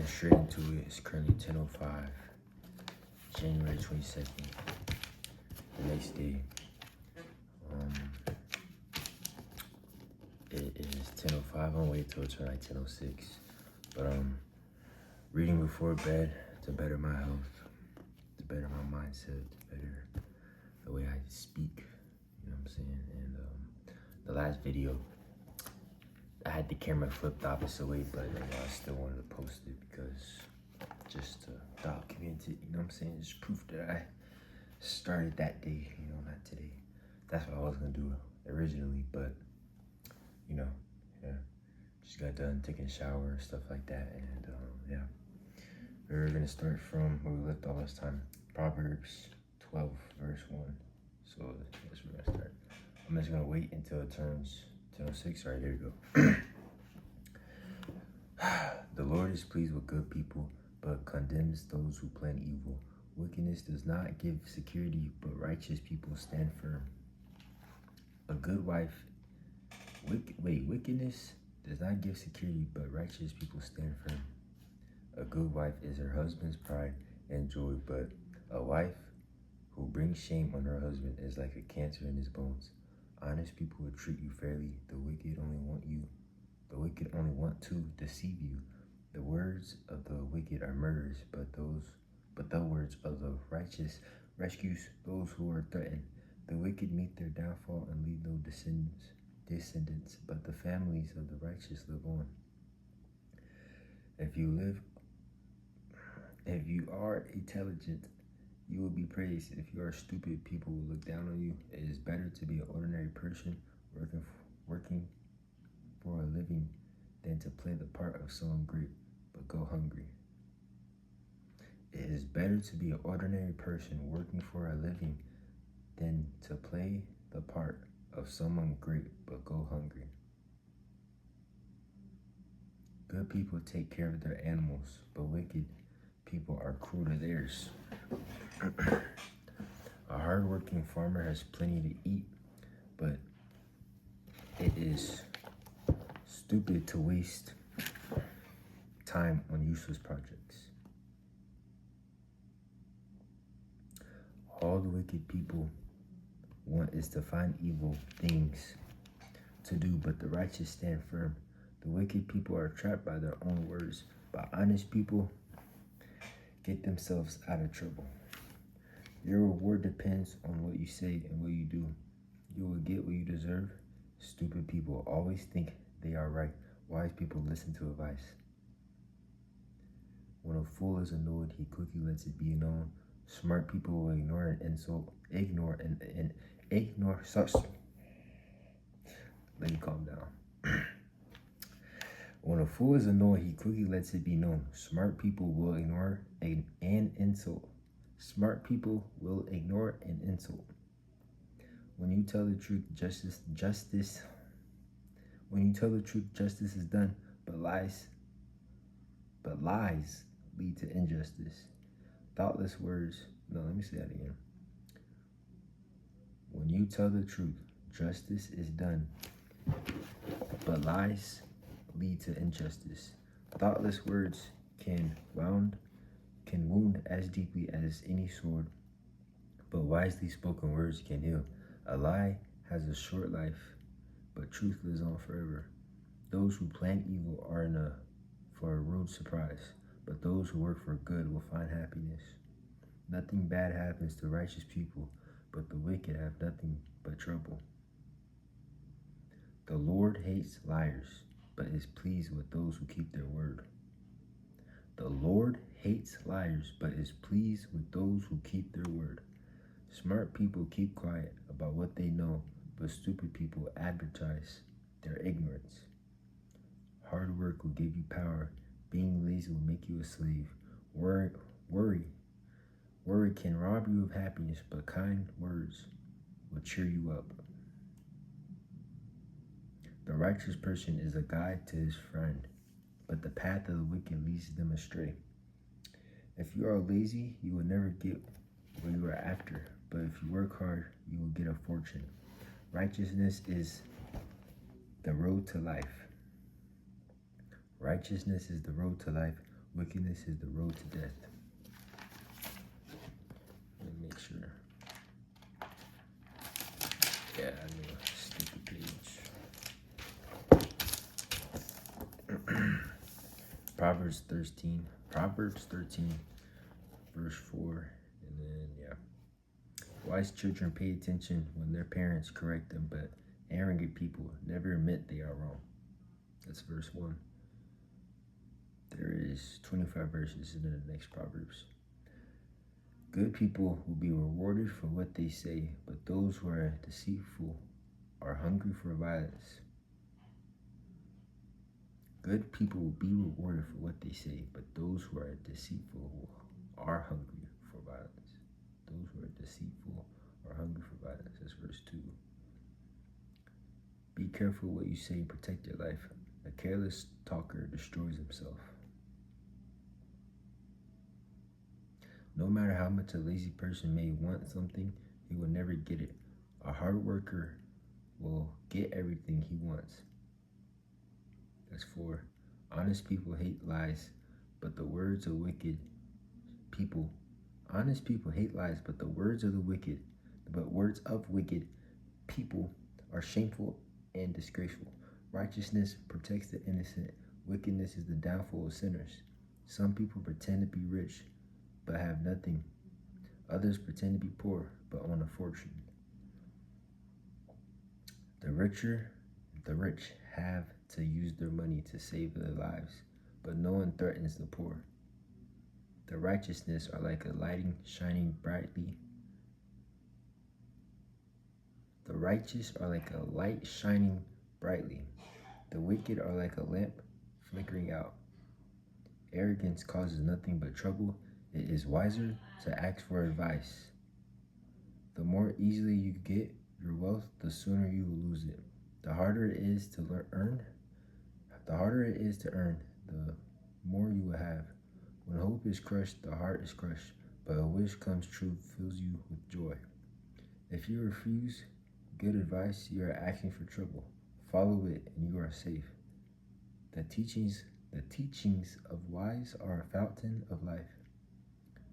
Getting straight into it. It's currently 10:05, January 22nd, the next day. It is 10:05. I'm waiting till it turns like 10:06. But reading before bed to better my health, to better my mindset, to better the way I speak. You know what I'm saying? And the last video, I had the camera flipped the opposite way, but I still wanted to post it because just to document it, you know what I'm saying? It's proof that I started that day, not today. That's what I was gonna do originally, but just got done taking a shower and stuff like that, and we're gonna start from where we left off last time, Proverbs 12, verse 1. So that's where we're gonna start. I'm just gonna wait until it turns 10:06. All right, there you go. The Lord is pleased with good people, but condemns those who plan evil. Wickedness does not give security, but righteous people stand firm. A good wife, wickedness does not give security, but righteous people stand firm. A good wife is her husband's pride and joy, but a wife who brings shame on her husband is like a cancer in his bones. Honest people will treat you fairly. The wicked only want to deceive you. The words of the wicked are murderous, but the words of the righteous rescues those who are threatened. The wicked meet their downfall and leave no descendants, but the families of the righteous live on. If you are intelligent, you will be praised. If you are stupid, people will look down on you. It is better to be an ordinary person working for a living than to play the part of someone great but go hungry. It is better to be an ordinary person working for a living than to play the part of someone great but go hungry. Good people take care of their animals, but wicked people are cruel to theirs. A hard-working farmer has plenty to eat, but it is stupid to waste time on useless projects. All the wicked people want is to find evil things to do, but the righteous stand firm. The wicked people are trapped by their own words, but honest people get themselves out of trouble. Your reward depends on what you say and what you do. You will get what you deserve. Stupid people always think they are right. Wise people listen to advice. When a fool is annoyed, he quickly lets it be known. Smart people will ignore an insult. Ignore such. Let me calm down. When a fool is annoyed, he quickly lets it be known. Smart people will ignore an insult. Smart people will ignore an insult. When you tell the truth, justice is done, but lies lead to injustice. Thoughtless words. No, let me say that again. When you tell the truth, justice is done, but lies lead to injustice. Thoughtless words can wound as deeply as any sword, but wisely spoken words can heal. A lie has a short life, but truth lives on forever. Those who plan evil are in for a rude surprise, but those who work for good will find happiness. Nothing bad happens to righteous people, but the wicked have nothing but trouble. The Lord hates liars, but is pleased with those who keep their word. The Lord hates liars, but is pleased with those who keep their word. Smart people keep quiet about what they know, but stupid people advertise their ignorance. Hard work will give you power. Being lazy will make you a slave. Worry can rob you of happiness, but kind words will cheer you up. The righteous person is a guide to his friend, but the path of the wicked leads them astray. If you are lazy, you will never get what you are after, but if you work hard, you will get a fortune. Righteousness is the road to life. Righteousness is the road to life. Wickedness is the road to death. Let me make sure. Yeah, I knew a stupid page. Proverbs 13, verse 4, and then, yeah. Wise children pay attention when their parents correct them, but arrogant people never admit they are wrong. That's verse 1. There is 25 verses in the next Proverbs. Good people will be rewarded for what they say, but those who are deceitful are hungry for violence. Good people will be rewarded for what they say, but those who are deceitful are hungry for violence. Those who are deceitful are hungry for violence. That's verse 2. Be careful what you say and protect your life. A careless talker destroys himself. No matter how much a lazy person may want something, he will never get it. A hard worker will get everything he wants. That's 4. Honest people hate lies, but the words of wicked people. Honest people hate lies, but words of wicked people are shameful and disgraceful. Righteousness protects the innocent. Wickedness is the downfall of sinners. Some people pretend to be rich, but have nothing. Others pretend to be poor, but own a fortune. The rich have to use their money to save their lives, but no one threatens the poor. The righteous are like a light shining brightly. The righteous are like a light shining brightly. The wicked are like a lamp flickering out. Arrogance causes nothing but trouble. It is wiser to ask for advice. The more easily you get your wealth, the sooner you will lose it. The harder it is to earn, the more you will have. When hope is crushed, the heart is crushed, but a wish comes true fills you with joy. If you refuse good advice, you are asking for trouble. Follow it and you are safe. The teachings of wise are a fountain of life.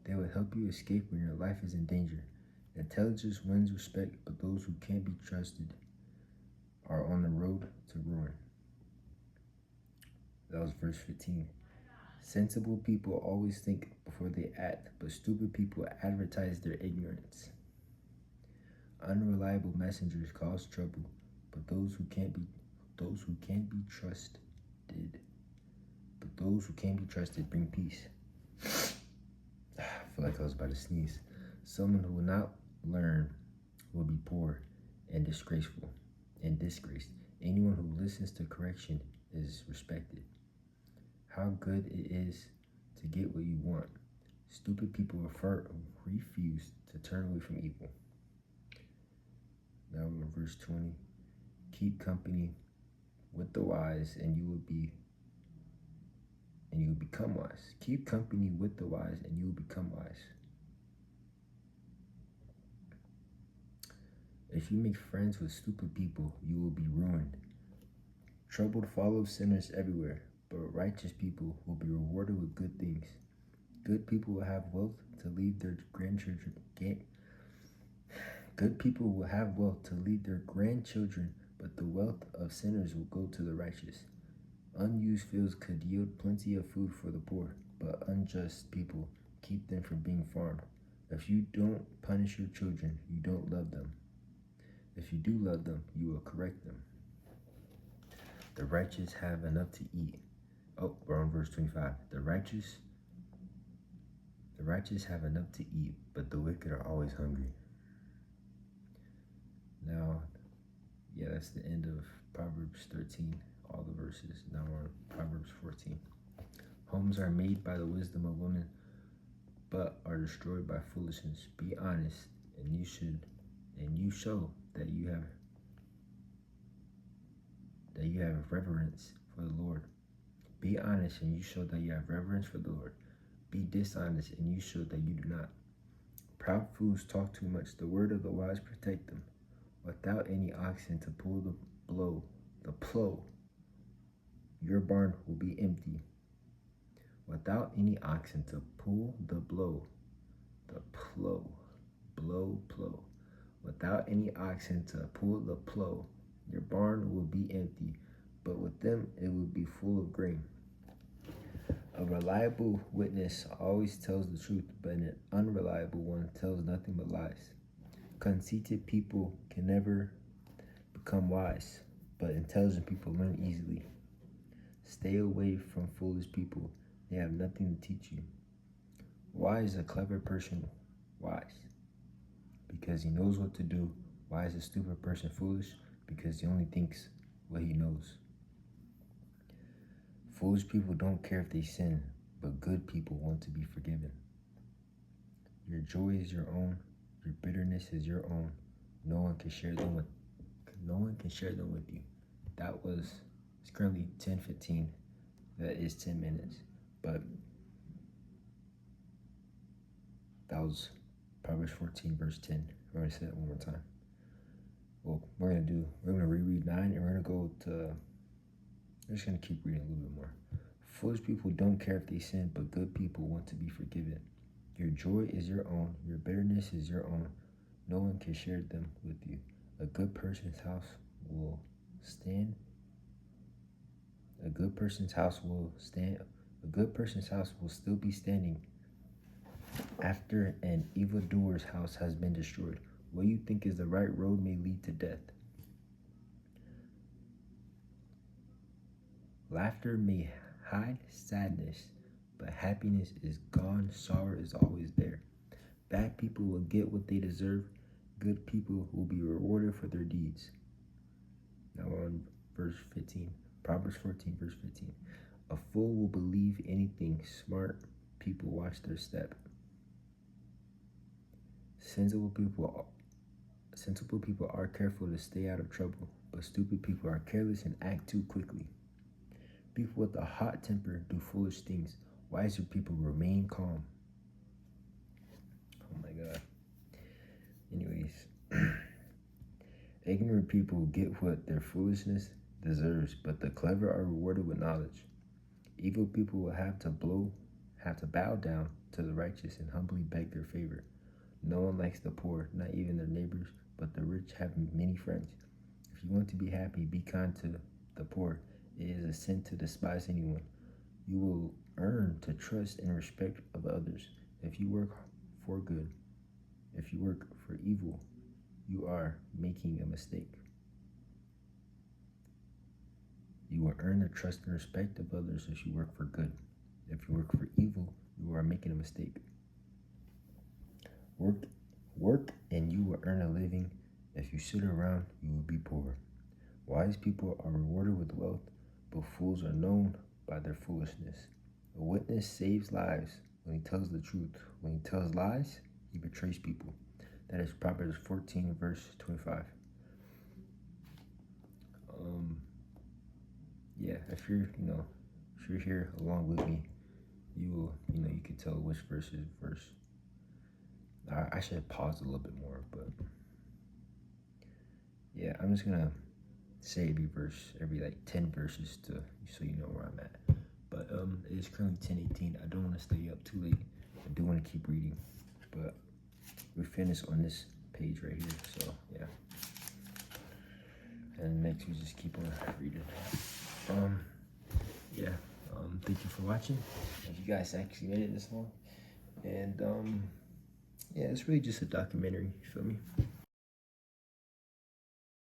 They will help you escape when your life is in danger. Intelligence wins respect, but those who can't be trusted are on the road to ruin. That was verse 15. Sensible people always think before they act, but stupid people advertise their ignorance. Unreliable messengers cause trouble, but those who can't be trusted bring peace. I feel like I was about to sneeze. Someone who will not learn will be poor and disgraced. Anyone who listens to correction is respected. How good it is to get what you want. Stupid people refuse to turn away from evil. Now we're in verse 20. Keep company with the wise and you will become wise. Keep company with the wise and you will become wise. If you make friends with stupid people, you will be ruined. Trouble follows sinners everywhere, but righteous people will be rewarded with good things. Good people will have wealth to leave their grandchildren. Good people will have wealth to lead their grandchildren, but the wealth of sinners will go to the righteous. Unused fields could yield plenty of food for the poor, but unjust people keep them from being farmed. If you don't punish your children, you don't love them. If you do love them, you will correct them. The righteous have enough to eat. Oh, we're on verse 25. The righteous have enough to eat, but the wicked are always hungry. Now, yeah, that's the end of Proverbs 13, all the verses. Now we're on Proverbs 14. Homes are made by the wisdom of women, but are destroyed by foolishness. Be honest, and you show that you have reverence for the Lord. Be honest, and you show that you have reverence for the Lord. Be dishonest, and you show that you do not. Proud fools talk too much. The word of the wise protect them. Without any oxen to pull the plow, your barn will be empty. without any oxen to pull the plow, plow. Without any oxen to pull the plow, your barn will be empty, but with them it will be full of grain. A reliable witness always tells the truth, but an unreliable one tells nothing but lies. Conceited people can never become wise, but intelligent people learn easily. Stay away from foolish people. They have nothing to teach you. Why is a clever person wise? Because he knows what to do. Why is a stupid person foolish? Because he only thinks what he knows. Foolish people don't care if they sin, but good people want to be forgiven. Your joy is your own. Your bitterness is your own. No one can share them with you. It's currently 10:15. That is 10 minutes. But that was Proverbs 14, verse 10. We're going to say that one more time. Well, we're going to reread 9, and we're going to go to, I'm just going to keep reading a little bit more. Foolish people don't care if they sin, but good people want to be forgiven. Your joy is your own. Your bitterness is your own. No one can share them with you. A good person's house will stand. A good person's house will still be standing after an evildoer's house has been destroyed. What you think is the right road may lead to death. Laughter may hide sadness, but happiness is gone. Sorrow is always there. Bad people will get what they deserve. Good people will be rewarded for their deeds. Now we're on verse 15. Proverbs 14, verse 15. A fool will believe anything. Smart people watch their step. Sensible people are careful to stay out of trouble, but stupid people are careless and act too quickly. People with a hot temper do foolish things. Wiser people remain calm. Oh my God. Anyways, ignorant people get what their foolishness deserves, but the clever are rewarded with knowledge. Evil people will have to bow down to the righteous and humbly beg their favor. No one likes the poor, not even their neighbors, but the rich have many friends. If you want to be happy, be kind to the poor. It is a sin to despise anyone. You will earn the trust and respect of others if you work for good. If you work for evil, you are making a mistake. You will earn the trust and respect of others if you work for good. If you work for evil, you are making a mistake. Work and you will earn a living. If you sit around, you will be poor. Wise people are rewarded with wealth, but fools are known by their foolishness. A witness saves lives when he tells the truth. When he tells lies, he betrays people. That is Proverbs 14, verse 25. If you're here along with me, you can tell which verse is verse. I should pause a little bit more, but yeah, I'm just gonna say every like 10 verses so you know where I'm at. But it is currently 10:18. I don't want to stay up too late. I do want to keep reading, but we finished on this page right here. So yeah, and next we just keep on reading. Thank you for watching. If you guys actually made it this long, and yeah, it's really just a documentary. You feel me?